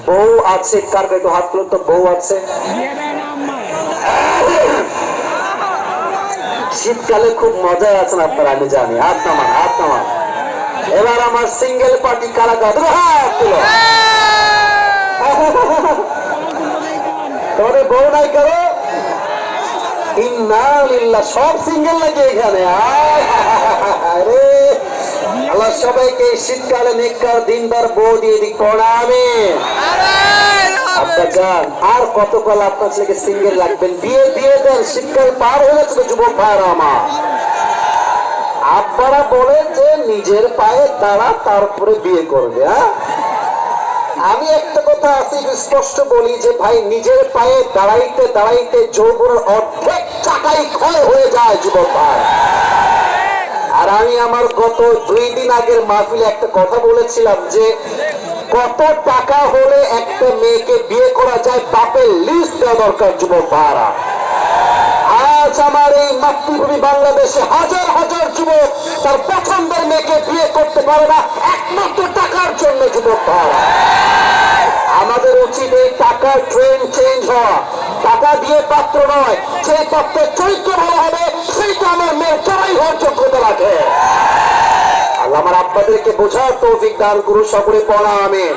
বউ আছে কার একটু হাত তুলুন তো। বউ আছে? শীতকালে খুব মজায় আছেন আপনারা, আমি জানি। হাত নামান, হাত নামান। এবার আমার সিঙ্গেল পার্টি কারা কারা হাত তুলো। তোমাদের বউ নাই কারো? ইন্নালিল্লাহ, সব সিঙ্গেল নাকি এখানে? আরে আল্লাহ সবাইকে শীতকালে নেককার দিনদার বউ দিয়ে দিক পড়াবে। আর কত কাল আপনার ছেলেকে সিঙ্গেল রাখবেন? বিয়ে দিয়ে দেন, শীতকাল পার হয়ে যাচ্ছে যুবক ভাইরা আমার। আপনারা বলেন যে নিজের পায়ে দাঁড়া তারপরে বিয়ে করবে। হ্যাঁ, আমি একটা কথা আছে স্পষ্ট বলি যে ভাই, নিজের পায়ে দাঁড়াইতে দাঁড়াইতে যৌবনের অর্ধেক টাকাই ক্ষয় হয়ে যায় যুবক ভাই। আর আমি আমার গত 2 দিন আগের মাহফিলে একটা কথা বলেছিলাম যে কত টাকা হলে একটা মেয়েকে বিয়ে করা যায় বাপের লিস্ট দেওয়া দরকার যুবক ভাইরা। আজ আমার এই মাতৃভূমি বাংলাদেশে হাজার হাজার যুবক তার পছন্দের মেয়েকে বিয়ে করতে পারে না একমাত্র টাকার জন্য যুবক ভাইরা। আমাদের উচিত এই টাকার ট্রেন্ড চেঞ্জ হওয়া। টাকা দিয়ে পাত্র নয়, যে পাত্রের চরিত্র ভালো হবে সেইটা আমার মেয়ের জবাই হওয়ার যোগ্যতা রাখে। আল্লাহ আমার আপনাদেরকে বোঝার তৌফিক দান করুন, সকলে পড়া আমিন।